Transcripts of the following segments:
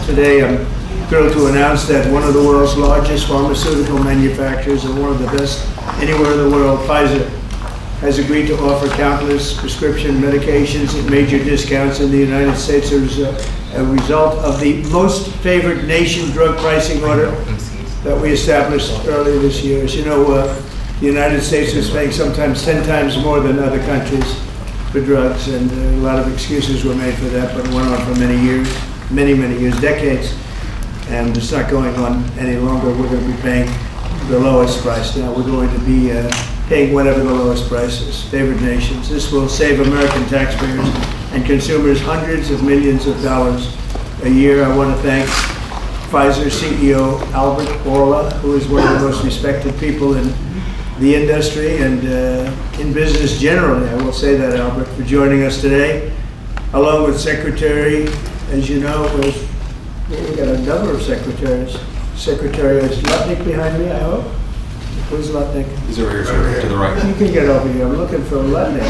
Today I'm thrilled to announce that one of the world's largest pharmaceutical manufacturers and one of the best anywhere in the world, Pfizer, has agreed to offer countless prescription medications at major discounts in the United States as a result of the most favored nation drug pricing order that we established earlier this year. As you know, the United States is paying sometimes 10 times more than other countries for drugs, and a lot of excuses were made for that, but it went on for many years, many years, decades, and it's not going on any longer. We're going to be paying the lowest price now. We're going to be paying whatever the lowest price is, favored nations. This will save American taxpayers and consumers hundreds of millions of dollars a year. I want to thank Pfizer CEO Albert Bourla, who is one of the most respected people in the industry and in business generally. I will say that, Albert, for joining us today, along with Secretary, as you know, we've got a number of secretaries. Secretary is Lutnick behind me, I hope. Who's Lutnick? He's over here, sir, to the right. You can get over here. I'm looking for Lutnick.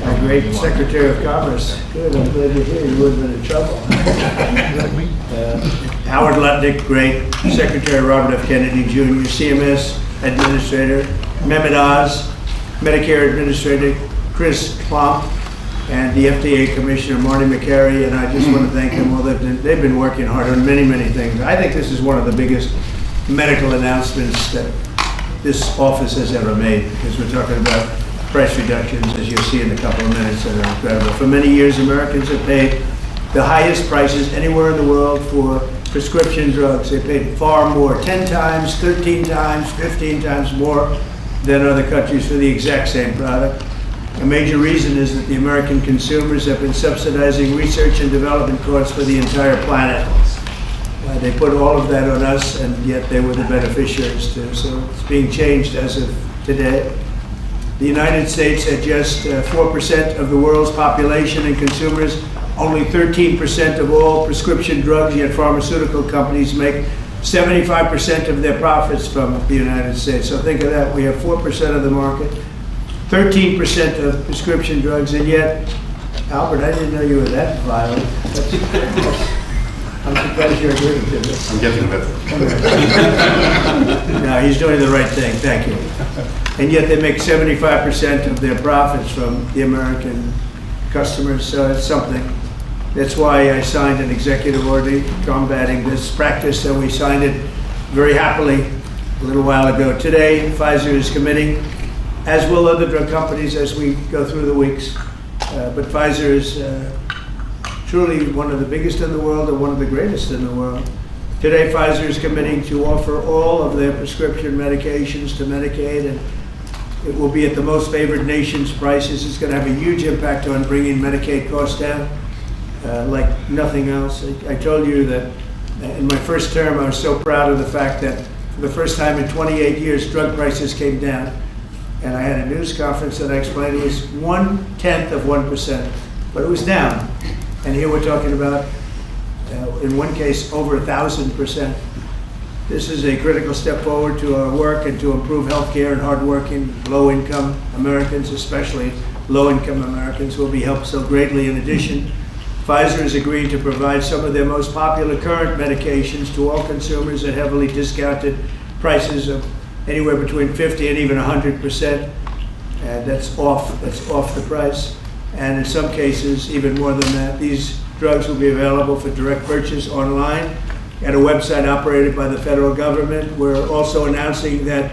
Our great Secretary of Commerce. Good, I'm glad you're here. You would have been in trouble. Howard Lutnick, great. Secretary Robert F. Kennedy Jr., CMS Administrator, Mehmet Oz, Medicare Administrator Chris Plump, and the FDA Commissioner Marty McCary, and I just want to thank them all. They've been working hard on many things. I think this is one of the biggest medical announcements that this office has ever made, because we're talking about price reductions, as you'll see in a couple of minutes, that are incredible. For many years, Americans have paid the highest prices anywhere in the world for prescription drugs. They paid far more, 10 times, 13 times, 15 times more than other countries for the exact same product. A major reason is that the American consumers have been subsidizing research and development costs for the entire planet. They put all of that on us, and yet they were the beneficiaries too. So it's being changed as of today. The United States at just 4% of the world's population and consumers, only 13% of all prescription drugs, yet pharmaceutical companies make 75% of their profits from the United States. So think of that. We have 4% of the market, 13% of prescription drugs, and yet, Albert, I didn't know you were that violent. I'm surprised you're agreeing to this. I'm getting better. No, he's doing the right thing, thank you. And yet they make 75% of their profits from the American customers, so it's something. That's why I signed an executive order combating this practice, and we signed it very happily a little while ago. Today, Pfizer is committing, as will other drug companies as we go through the weeks, but Pfizer is truly one of the biggest in the world and one of the greatest in the world. Today, Pfizer is committing to offer all of their prescription medications to Medicaid, and it will be at the most favored nation's prices. It's going to have a huge impact on bringing Medicaid costs down like nothing else. I told you that in my first term, I was so proud of the fact that for the first time in 28 years, drug prices came down. And I had a news conference that I explained it was 1/10 of 1%, but it was down. And here we're talking about, in one case, over 1,000%. This is a critical step forward to our work and to improve healthcare, and hardworking, low-income Americans, especially low-income Americans, will be helped so greatly. In addition, Pfizer is agreeing to provide some of their most popular current medications to all consumers at heavily discounted prices of anywhere between 50 and even 100%. And that's off the price. And in some cases, even more than that. These drugs will be available for direct purchase online at a website operated by the federal government. We're also announcing that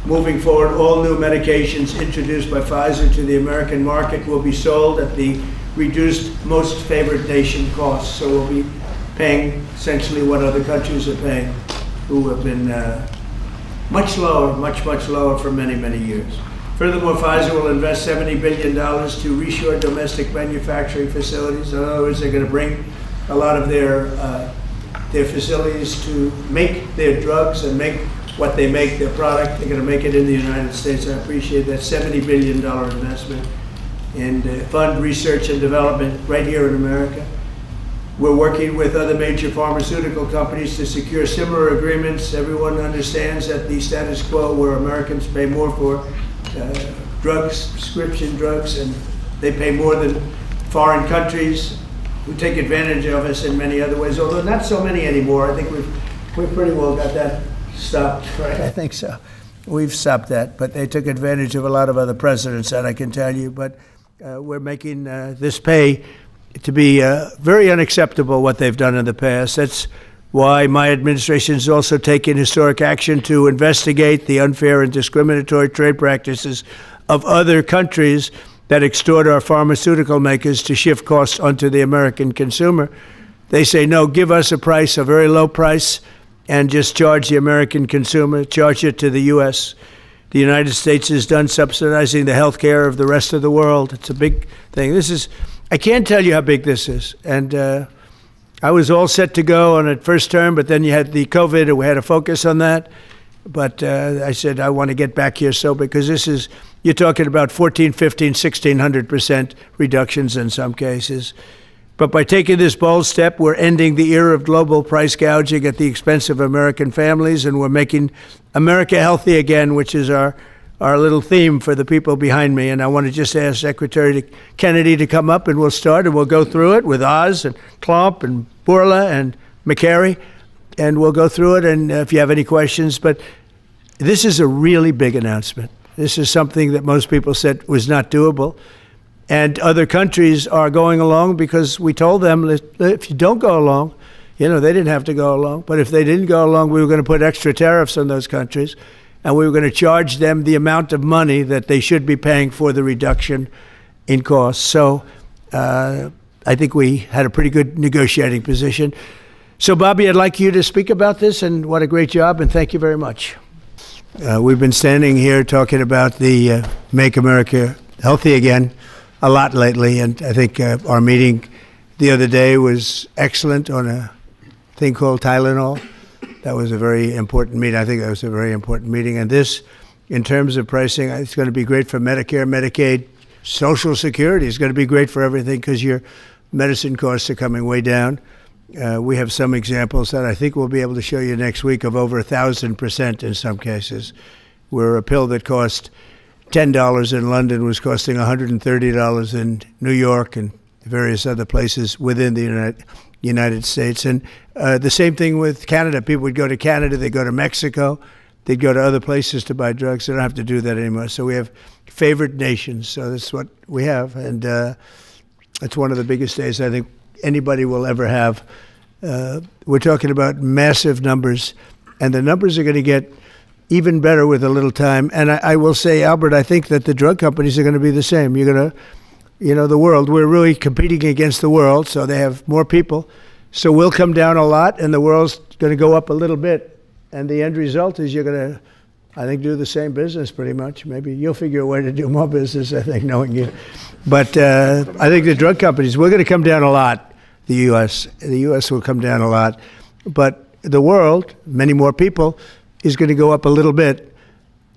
moving forward, all new medications introduced by Pfizer to the American market will be sold at the reduced most favored nation costs. So we'll be paying essentially what other countries are paying, who have been much lower for many years. Furthermore, Pfizer will invest $70 billion to reshore domestic manufacturing facilities. In other words, they're going to bring a lot of their facilities to make their drugs and make what they make, their product. They're going to make it in the United States. I appreciate that $70 billion investment and fund research and development right here in America. We're working with other major pharmaceutical companies to secure similar agreements. Everyone understands that the status quo where Americans pay more for drugs, prescription drugs, and they pay more than foreign countries, who take advantage of us in many other ways, although not so many anymore. I think we've pretty well got that stopped, right? I think so. We've stopped that, but they took advantage of a lot of other presidents, that I can tell you. But we're making this pay to be very unacceptable, what they've done in the past. That's why my administration is also taking historic action to investigate the unfair and discriminatory trade practices of other countries that extort our pharmaceutical makers to shift costs onto the American consumer. They say, no, give us a price, a very low price, and just charge the American consumer, charge it to the U.S. The United States is done subsidizing the health care of the rest of the world. It's a big thing. I can't tell you how big this is. And I was all set to go on it first term, but then you had the COVID, and we had to focus on that. But I said, I want to get back here because you're talking about 14, 15, 1,600% reductions in some cases. But by taking this bold step, we're ending the era of global price gouging at the expense of American families, and we're making America healthy again, which is our little theme for the people behind me. And I want to just ask Secretary Kennedy to come up, and we'll start, and we'll go through it with Oz and Klomp and Bourla and McCary, and we'll go through it, and if you have any questions. But this is a really big announcement. This is something that most people said was not doable. And other countries are going along because we told them, if you don't go along, they didn't have to go along. But if they didn't go along, we were going to put extra tariffs on those countries. And we were going to charge them the amount of money that they should be paying for the reduction in costs. So I think we had a pretty good negotiating position. So, Bobby, I'd like you to speak about this, and what a great job, and thank you very much. We've been standing here talking about the Make America Healthy Again a lot lately, and I think our meeting the other day was excellent on a thing called Tylenol. That was a very important meeting. I think that was a very important meeting. And this, in terms of pricing, it's going to be great for Medicare, Medicaid, Social Security. It's going to be great for everything because your medicine costs are coming way down. We have some examples that I think we'll be able to show you next week of over 1,000% in some cases, where a pill that cost $10 in London was costing $130 in New York and various other places within the United States. And the same thing with Canada. People would go to Canada, they'd go to Mexico, they'd go to other places to buy drugs. They don't have to do that anymore. So we have favored nations. So that's what we have. And it's one of the biggest days I think anybody will ever have. We're talking about massive numbers, and the numbers are going to get even better with a little time. And I will say, Albert, I think that the drug companies are going to be the same. You're going to, the world, we're really competing against the world, so they have more people. So we'll come down a lot, and the world's going to go up a little bit. And the end result is you're going to, I think, do the same business pretty much. Maybe you'll figure a way to do more business, I think, knowing you. But I think the drug companies, we're going to come down a lot, the U.S. The U.S. will come down a lot. But the world, many more people, is going to go up a little bit,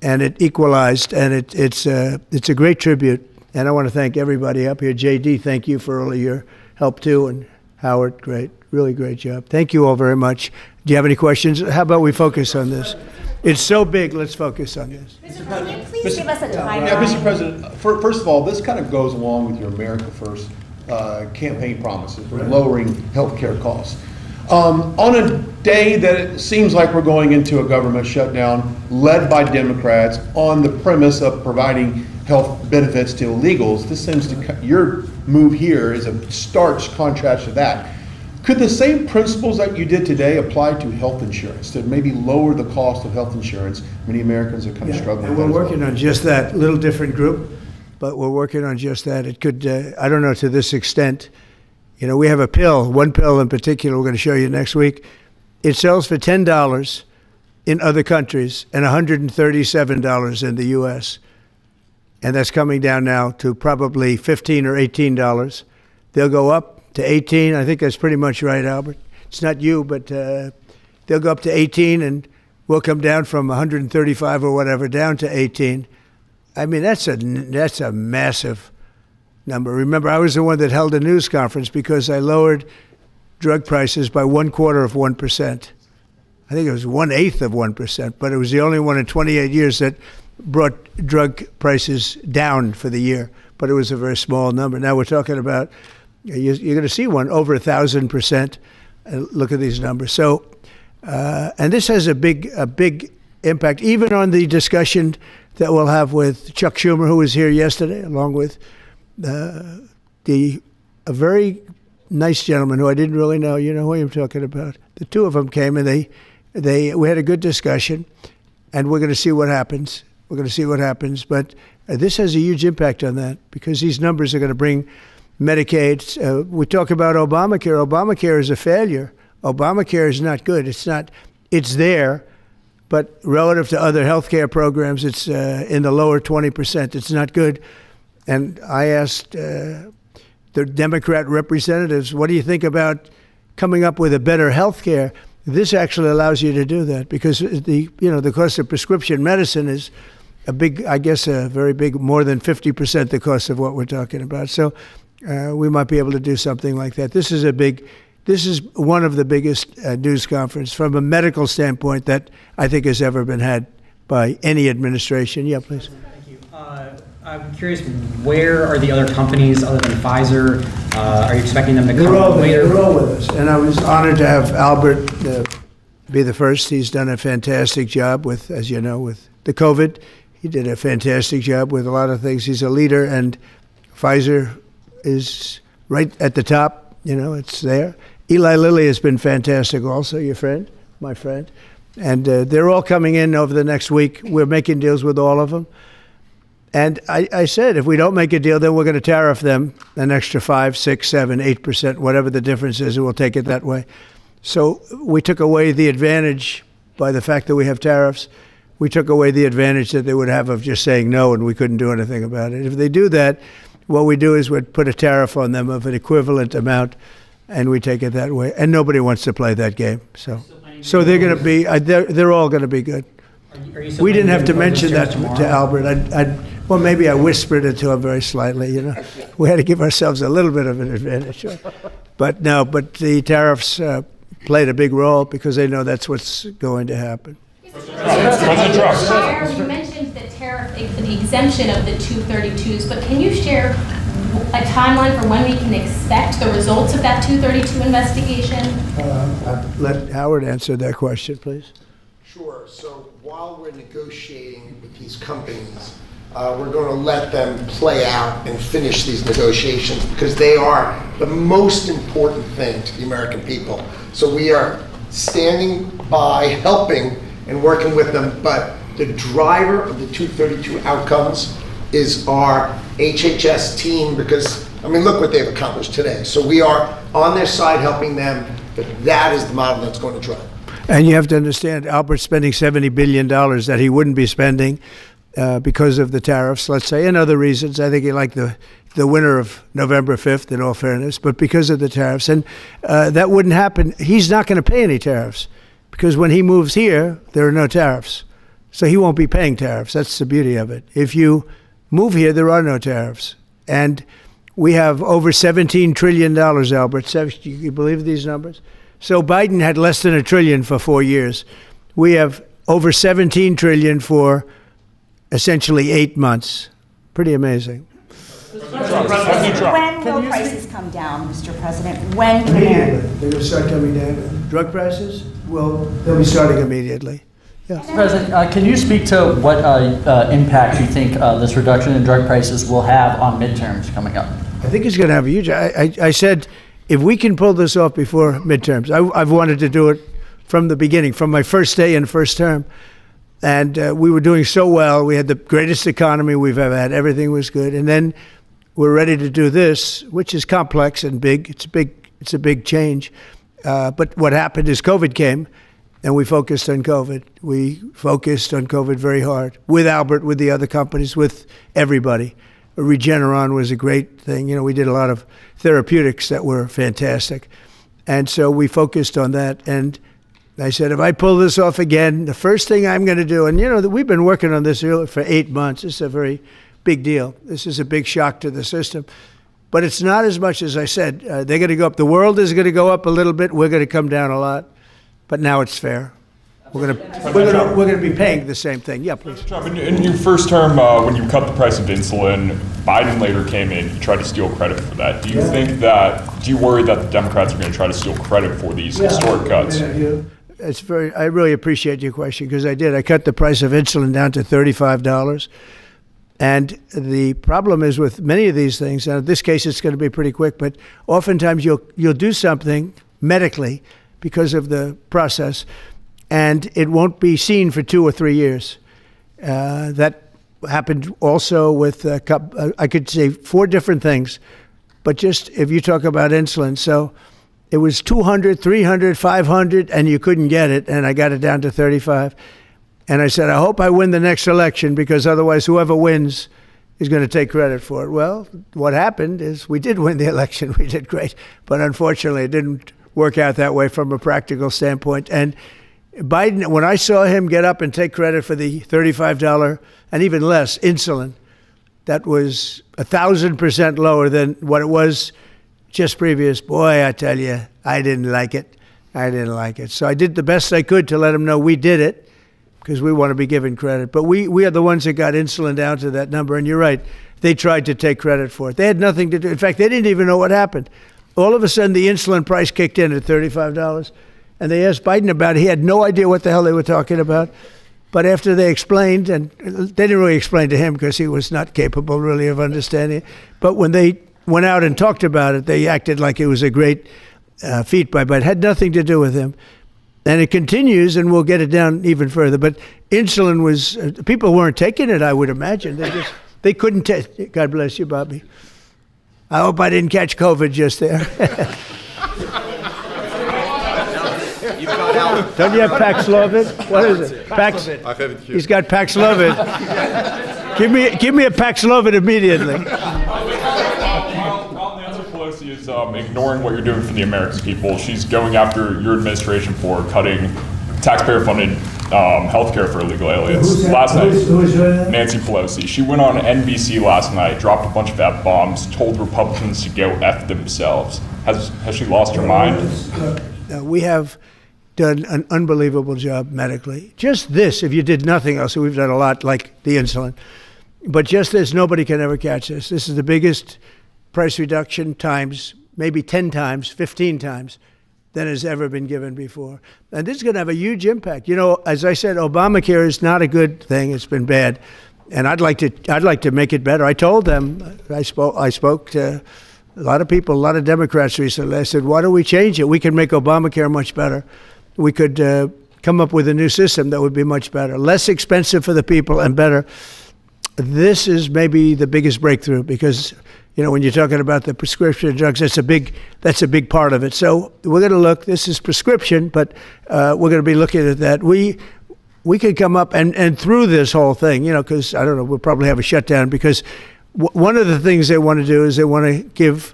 and it equalized, and it's a great tribute. And I want to thank everybody up here. JD, thank you for all of your help too, and Howard, great, really great job. Thank you all very much. Do you have any questions? How about we focus on this? It's so big, let's focus on this. Mr. President, can you please give us a timeline? Yeah, Mr. President, first of all, this kind of goes along with your America First campaign promises for lowering health care costs. On a day that it seems like we're going into a government shutdown led by Democrats on the premise of providing health benefits to illegals, this seems to, your move here is a stark contrast to that. Could the same principles that you did today apply to health insurance, to maybe lower the cost of health insurance? Many Americans are kind of struggling with that. And we're working on just that, little different group, but we're working on just that. It could, I don't know to this extent. We have a pill, one pill in particular we're going to show you next week. It sells for $10 in other countries and $137 in the U.S. And that's coming down now to probably $15 or $18. They'll go up to 18. I think that's pretty much right, Albert. It's not you, but they'll go up to 18, and we'll come down from 135 or whatever down to 18. I mean, that's a massive number. Remember, I was the one that held a news conference because I lowered drug prices by 1/4%. I think it was 1/8 of 1%, but it was the only one in 28 years that brought drug prices down for the year. But it was a very small number. Now we're talking about You're going to see one over 1,000%. Look at these numbers. So, and this has a big impact, even on the discussion that we'll have with Chuck Schumer, who was here yesterday, along with a very nice gentleman who I didn't really know. You know who I'm talking about. The two of them came, and we had a good discussion, and we're going to see what happens. We're going to see what happens. But this has a huge impact on that, because these numbers are going to bring Medicaid. We talk about Obamacare. Obamacare is a failure. Obamacare is not good. It's there, but relative to other health care programs, it's in the lower 20%. It's not good. And I asked the Democrat representatives, what do you think about coming up with a better health care? This actually allows you to do that, because the cost of prescription medicine is a very big, more than 50% the cost of what we're talking about. So we might be able to do something like that. This is one of the biggest news conference from a medical standpoint that I think has ever been had by any administration. Yeah, please. Thank you. I'm curious, where are the other companies other than Pfizer? Are you expecting them to come later? They're all with us. And I was honored to have Albert be the first. He's done a fantastic job with, as you know, with the COVID. He did a fantastic job with a lot of things. He's a leader, and Pfizer is right at the top. It's there. Eli Lilly has been fantastic also, my friend. And they're all coming in over the next week. We're making deals with all of them. And I said, if we don't make a deal, then we're going to tariff them an extra 5, 6, 7, 8%, whatever the difference is, and we'll take it that way. So we took away the advantage by the fact that we have tariffs. We took away the advantage that they would have of just saying no, and we couldn't do anything about it. If they do that, what we do is we'd put a tariff on them of an equivalent amount, and we take it that way. And nobody wants to play that game. So they're going to be, they're all going to be good. We didn't have to mention that to Albert. Well, maybe I whispered it to him very slightly. We had to give ourselves a little bit of an advantage. But the tariffs played a big role, because they know that's what's going to happen. President Trump, you mentioned the exemption of the 232s, but can you share a timeline for when we can expect the results of that 232 investigation? Let Howard answer that question, please. Sure. So while we're negotiating with these companies, we're going to let them play out and finish these negotiations, because they are the most important thing to the American people. So we are standing by, helping and working with them, but the driver of the 232 outcomes is our HHS team, because, look what they've accomplished today. So we are on their side helping them, but that is the model that's going to drive. And you have to understand, Albert's spending $70 billion that he wouldn't be spending because of the tariffs, let's say, and other reasons. I think he liked the winner of November 5th, in all fairness, but because of the tariffs. And that wouldn't happen. He's not going to pay any tariffs, because when he moves here, there are no tariffs. So he won't be paying tariffs. That's the beauty of it. If you move here, there are no tariffs. And we have over $17 trillion, Albert. Do you believe these numbers? So Biden had less than $1 trillion for 4 years. We have over $17 trillion for essentially 8 months. Pretty amazing. When will prices come down, Mr. President? When can Immediately. They're going to start coming down. Drug prices? Well, they'll be starting immediately. Yeah. Mr. President, can you speak to what impact you think this reduction in drug prices will have on midterms coming up? I think it's going to have a huge. I said, if we can pull this off before midterms, I've wanted to do it from the beginning, from my first day in first term. And we were doing so well. We had the greatest economy we've ever had. Everything was good. And then we're ready to do this, which is complex and big. It's a big change. But what happened is COVID came, and we focused on COVID. We focused on COVID very hard, with Albert, with the other companies, with everybody. Regeneron was a great thing. We did a lot of therapeutics that were fantastic. And so we focused on that. And I said, if I pull this off again, the first thing I'm going to do, and we've been working on this for 8 months. It's a very big deal. This is a big shock to the system. But it's not as much as I said. They're going to go up. The world is going to go up a little bit. We're going to come down a lot. But now it's fair. We're gonna be paying the same thing. Yeah, please. Trump, in your first term, when you cut the price of insulin, Biden later came in, he tried to steal credit for that. Do you worry that the Democrats are going to try to steal credit for these historic cuts? I really appreciate your question, because I did. I cut the price of insulin down to $35. And the problem is with many of these things, and in this case it's going to be pretty quick, but oftentimes you'll do something medically because of the process, and it won't be seen for 2 or 3 years. That happened also with, I could say 4 different things, but just if you talk about insulin, so it was 200, 300, 500, and you couldn't get it, and I got it down to 35. And I said, I hope I win the next election, because otherwise whoever wins is going to take credit for it. Well, what happened is we did win the election. We did great. But unfortunately, it didn't work out that way from a practical standpoint. And Biden, when I saw him get up and take credit for the $35 and even less insulin, that was 1,000% lower than what it was just previous. Boy, I tell you, I didn't like it. I didn't like it. So I did the best I could to let him know we did it, because we want to be given credit. But we are the ones that got insulin down to that number. And you're right, they tried to take credit for it. They had nothing to do. In fact, they didn't even know what happened. All of a sudden, the insulin price kicked in at $35. And they asked Biden about it. He had no idea what the hell they were talking about. But after they explained, and they didn't really explain to him because he was not capable really of understanding it. But when they went out and talked about it, they acted like it was a great feat by Biden. It had nothing to do with him. And it continues, and we'll get it down even further. But insulin was, people weren't taking it, I would imagine. They couldn't take. God bless you, Bobby. I hope I didn't catch COVID just there. Don't you have Paxlovid? What is it? Pax. He's got Paxlovid. Give me a Paxlovid immediately. While Nancy Pelosi is ignoring what you're doing for the American people, she's going after your administration for cutting taxpayer-funded healthcare for illegal aliens. Last night, Nancy Pelosi, she went on NBC last night, dropped a bunch of F-bombs, told Republicans to go F themselves. Has she lost her mind? We have done an unbelievable job medically. Just this, if you did nothing else, we've done a lot like the insulin, but just this, nobody can ever catch this. This is the biggest price reduction times, maybe 10 times, 15 times than has ever been given before. And this is going to have a huge impact. You know, as I said, Obamacare is not a good thing. It's been bad. And I'd like to make it better. I told them, I spoke to a lot of people, a lot of Democrats recently. I said, why don't we change it? We can make Obamacare much better. We could come up with a new system that would be much better, less expensive for the people and better. This is maybe the biggest breakthrough, because, you know, when you're talking about the prescription drugs, that's a big part of it. So we're going to look. This is prescription, but we're going to be looking at that. We could come up and through this whole thing, you know, because I don't know, we'll probably have a shutdown, because one of the things they want to do is they want to give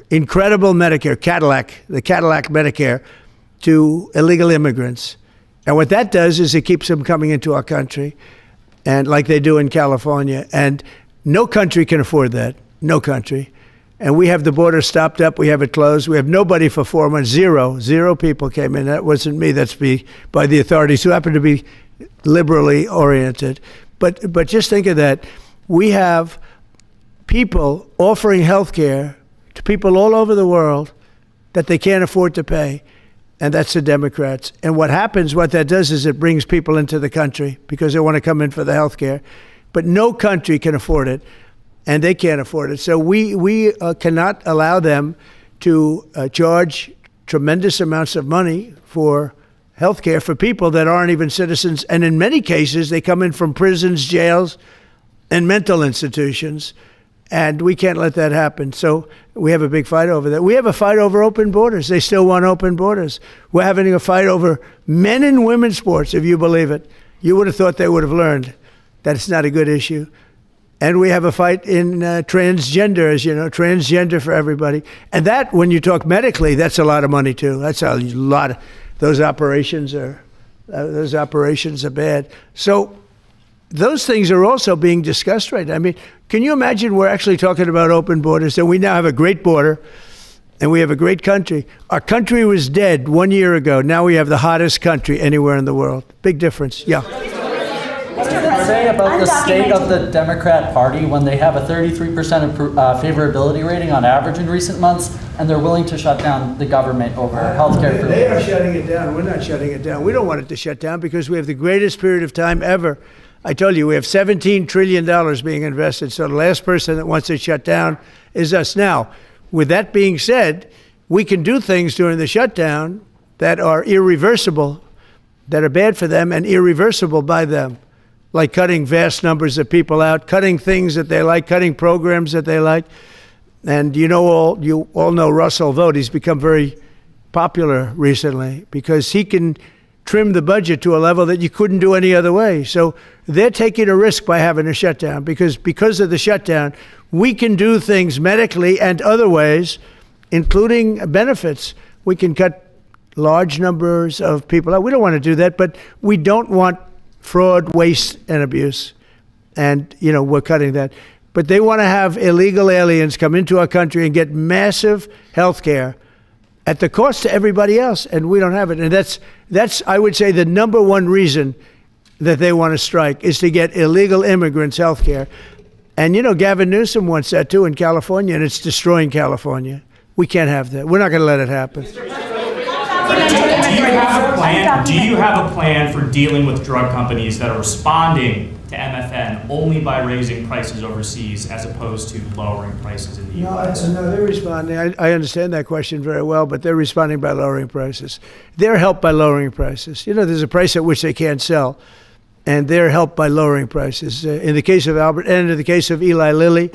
incredible Medicare, the Cadillac Medicare, to illegal immigrants. And what that does is it keeps them coming into our country, and like they do in California. And no country can afford that. No country. And we have the border stopped up. We have it closed. We have nobody for 4 months. Zero people came in. That wasn't me. That's by the authorities, who happen to be liberally oriented. But just think of that. We have people offering health care to people all over the world that they can't afford to pay. And that's the Democrats. And what that does is it brings people into the country because they want to come in for the health care. But no country can afford it, and they can't afford it. So we cannot allow them to charge tremendous amounts of money for health care for people that aren't even citizens. And in many cases, they come in from prisons, jails, and mental institutions. And we can't let that happen. So we have a big fight over that. We have a fight over open borders. They still want open borders. We're having a fight over men and women's sports, if you believe it. You would have thought they would have learned that it's not a good issue. And we have a fight in transgender, as you know, transgender for everybody. And that, when you talk medically, that's a lot of money too. That's a lot of, those operations are bad. So those things are also being discussed right now. I mean, can you imagine we're actually talking about open borders, and we now have a great border, and we have a great country. Our country was dead 1 year ago. Now we have the hottest country anywhere in the world. Big difference. Yeah. Say about the state of the Democrat Party when they have a 33% favorability rating on average in recent months, and they're willing to shut down the government over health care. They are shutting it down. We're not shutting it down. We don't want it to shut down because we have the greatest period of time ever. I told you, we have $17 trillion being invested, so the last person that wants it shut down is us. Now, with that being said, we can do things during the shutdown that are irreversible, that are bad for them and irreversible by them, like cutting vast numbers of people out, cutting things that they like, cutting programs that they like. And you all know Russell Vought. He's become very popular recently because he can trim the budget to a level that you couldn't do any other way. So they're taking a risk by having a shutdown because of the shutdown, we can do things medically and other ways, including benefits. We can cut large numbers of people out. We don't want to do that, but we don't want fraud, waste, and abuse. And, we're cutting that. But they want to have illegal aliens come into our country and get massive health care at the cost to everybody else, and we don't have it. And that's I would say, the number one reason that they want to strike is to get illegal immigrants health care. And, Gavin Newsom wants that, too, in California, and it's destroying California. We can't have that. We're not going to let it happen. Do you have a plan for dealing with drug companies that are responding to MFN only by raising prices overseas as opposed to lowering prices in the U.S.? No, they're responding. I understand that question very well, but they're responding by lowering prices. They're helped by lowering prices. There's a price at which they can't sell, and they're helped by lowering prices. In the case of Albert and in the case of Eli Lilly,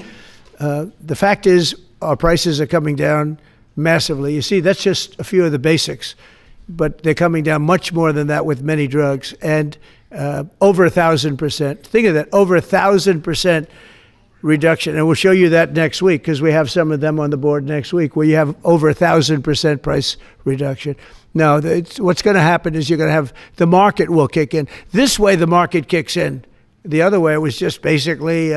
the fact is our prices are coming down massively. You see, that's just a few of the basics, but they're coming down much more than that with many drugs, and over 1,000%. Think of that, over 1,000% reduction. And we'll show you that next week because we have some of them on the board next week where you have over 1,000% price reduction. No, what's going to happen is you're going to have the market will kick in. This way, the market kicks in. The other way, it was just basically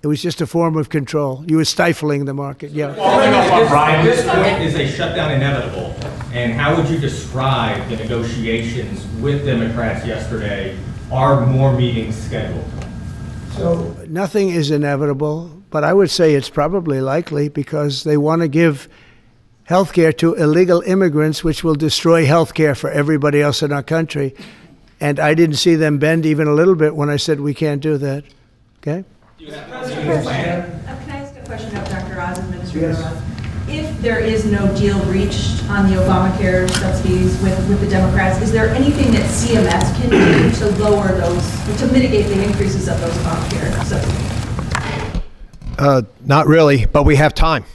it was just a form of control. You were stifling the market. Yeah. At this point, is a shutdown inevitable? And how would you describe the negotiations with Democrats yesterday? Are more meetings scheduled? So nothing is inevitable, but I would say it's probably likely because they want to give health care to illegal immigrants, which will destroy health care for everybody else in our country. And I didn't see them bend even a little bit when I said we can't do that. Okay? Can I ask a question of Dr. Oz, Administrator Oz? If there is no deal reached on the Obamacare subsidies with the Democrats, is there anything that CMS can do to lower those, to mitigate the increases of those Obamacare subsidies? Not really, but we have time.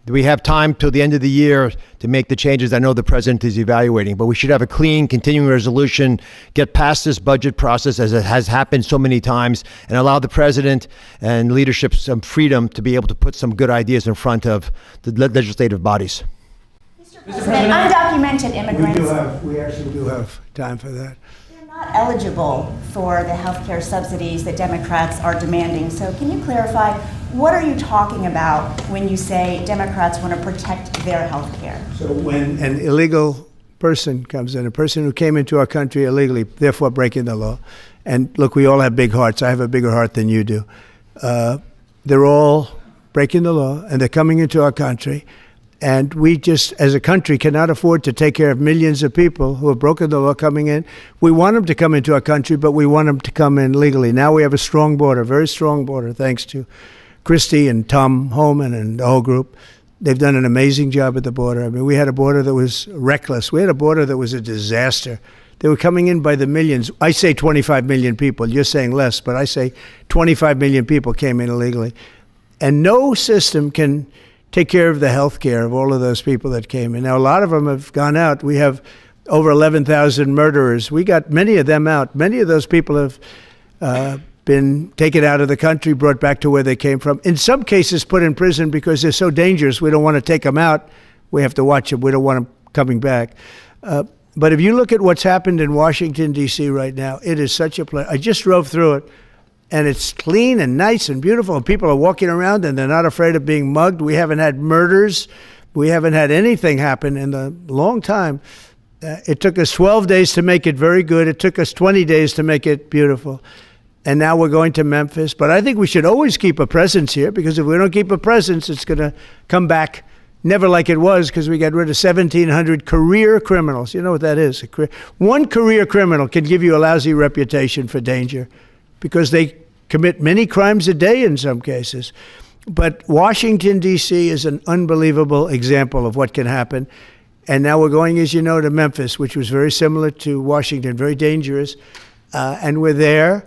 We have time till the end of the year to make the changes I know the president is evaluating, but we should have a clean continuing resolution, get past this budget process as it has happened so many times, and allow the president and leadership some freedom to be able to put some good ideas in front of the legislative bodies. Mr. President, undocumented immigrants. We actually do have time for that. They're not eligible for the health care subsidies that Democrats are demanding. So can you clarify, what are you talking about when you say Democrats want to protect their health care? So when an illegal person comes in, a person who came into our country illegally, therefore breaking the law, and look, we all have big hearts. I have a bigger heart than you do. They're all breaking the law, and they're coming into our country. And we just, as a country, cannot afford to take care of millions of people who have broken the law coming in. We want them to come into our country, but we want them to come in legally. Now we have a strong border, very strong border, thanks to Christie and Tom Homan and the whole group. They've done an amazing job at the border. I mean, we had a border that was reckless. We had a border that was a disaster. They were coming in by the millions. I say 25 million people. You're saying less, but I say 25 million people came in illegally. And no system can take care of the health care of all of those people that came in. Now, a lot of them have gone out. We have over 11,000 murderers. We got many of them out. Many of those people have been taken out of the country, brought back to where they came from. In some cases, put in prison because they're so dangerous. We don't want to take them out. We have to watch them. We don't want them coming back. But if you look at what's happened in Washington, D.C. right now, it is such a place. I just drove through it, and it's clean and nice and beautiful, and people are walking around, and they're not afraid of being mugged. We haven't had murders We haven't had anything happen in a long time. It took us 12 days to make it very good. It took us 20 days to make it beautiful. And now we're going to Memphis. But I think we should always keep a presence here, because if we don't keep a presence, it's going to come back never like it was, because we got rid of 1,700 career criminals. You know what that is? One career criminal can give you a lousy reputation for danger, because they commit many crimes a day in some cases. But Washington, D.C. is an unbelievable example of what can happen. And now we're going, as you know, to Memphis, which was very similar to Washington, very dangerous. And we're there,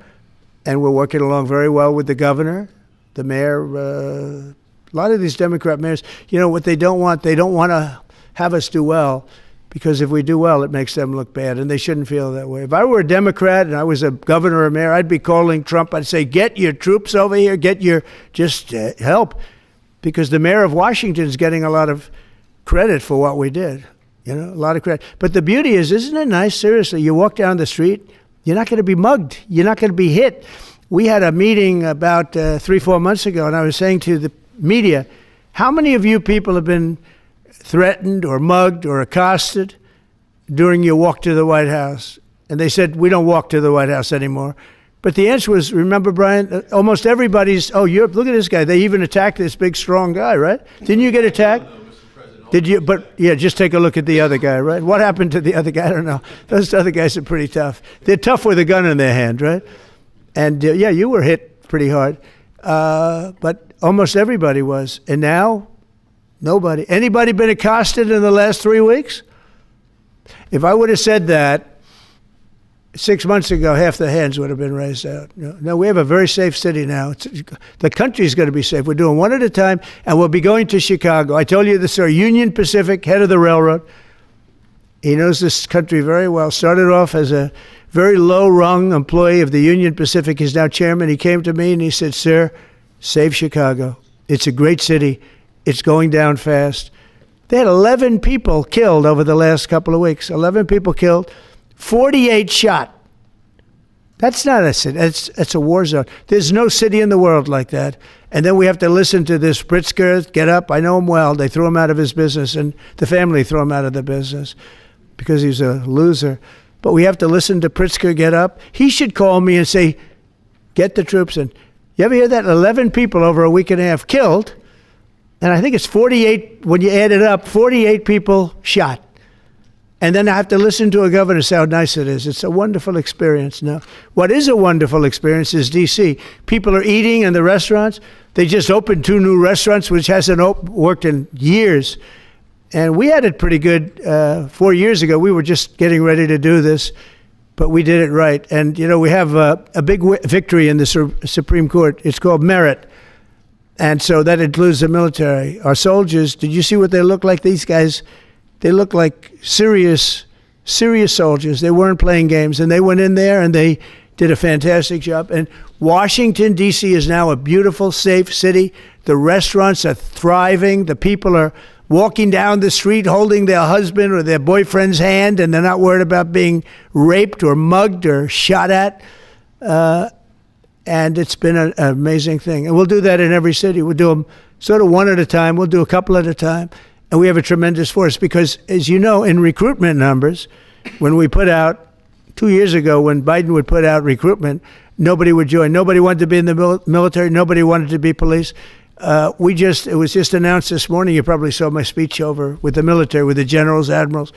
and we're working along very well with the governor, the mayor. A lot of these Democrat mayors, you know, what they don't want to have us do well, because if we do well, it makes them look bad, and they shouldn't feel that way. If I were a Democrat and I was a governor or mayor, I'd be calling Trump. I'd say, get your troops over here, just help, because the mayor of Washington is getting a lot of credit for what we did, you know, a lot of credit. But the beauty is, isn't it nice, seriously, you walk down the street, you're not going to be mugged, you're not going to be hit. We had a meeting about 3-4 months ago, and I was saying to the media, how many of you people have been threatened or mugged or accosted during your walk to the White House? And they said, we don't walk to the White House anymore. But the answer was, remember, Brian, almost everybody's, look at this guy. They even attacked this big, strong guy, right? Didn't you get attacked? Did you? But yeah, just take a look at the other guy, right? What happened to the other guy? I don't know. Those other guys are pretty tough. They're tough with a gun in their hand, right? And yeah, you were hit pretty hard. But almost everybody was. And now, nobody. Anybody been accosted in the last 3 weeks? If I would have said that 6 months ago, half the hands would have been raised out. No, we have a very safe city now. The country's going to be safe. We're doing one at a time, and we'll be going to Chicago. I told you this, sir. Union Pacific, head of the railroad. He knows this country very well. Started off as a very low-rung employee of the Union Pacific. He's now chairman. He came to me and he said, sir, save Chicago. It's a great city. It's going down fast. They had 11 people killed over the last couple of weeks. 11 people killed. 48 shot. That's not a city. It's a war zone. There's no city in the world like that. And then we have to listen to this Pritzker get up. I know him well. They threw him out of his business, and the family threw him out of the business because he's a loser. But we have to listen to Pritzker get up. He should call me and say, get the troops in. You ever hear that? 11 people over a week and a half killed. And I think it's 48, when you add it up, 48 people shot. And then I have to listen to a governor say how nice it is. It's a wonderful experience. Now, what is a wonderful experience is D.C. People are eating in the restaurants. They just opened 2 new restaurants, which hasn't worked in years. And we had it pretty good 4 years ago. We were just getting ready to do this, but we did it right. And, you know, we have a big victory in the Supreme Court. It's called merit. And so that includes the military. Our soldiers, did you see what they look like? These guys, they look like serious soldiers. They weren't playing games, and they went in there and they did a fantastic job. And Washington, D.C. is now a beautiful, safe city. The restaurants are thriving. The people are walking down the street holding their husband or their boyfriend's hand, and they're not worried about being raped or mugged or shot at. And it's been an amazing thing. And we'll do that in every city. We'll do them sort of one at a time. We'll do a couple at a time. And we have a tremendous force because, as you know, in recruitment numbers, when we put out, 2 years ago, when Biden would put out recruitment, nobody would join. Nobody wanted to be in the military. Nobody wanted to be police. It was just announced this morning. You probably saw my speech over with the military, with the generals, admirals.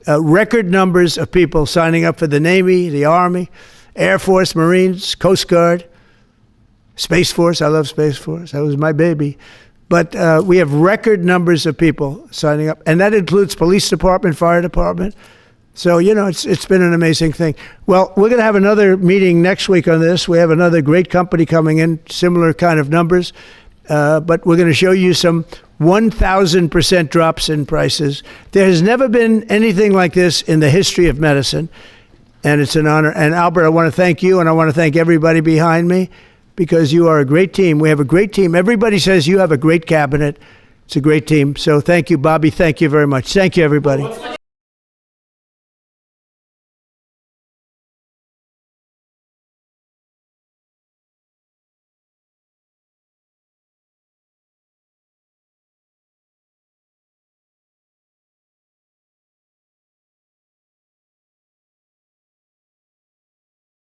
Record numbers of people signing up for the Navy, the Army, Air Force, Marines, Coast Guard, Space Force. I love Space Force. That was my baby. But we have record numbers of people signing up, and that includes police department, fire department. So, you know, it's been an amazing thing. Well, we're going to have another meeting next week on this. We have another great company coming in, similar kind of numbers. But we're going to show you some 1,000% drops in prices. There has never been anything like this in the history of medicine, and it's an honor. And Albert, I want to thank you, and I want to thank everybody behind me, because you are a great team. We have a great team. Everybody says you have a great cabinet. It's a great team. So thank you, Bobby. Thank you very much. Thank you, everybody.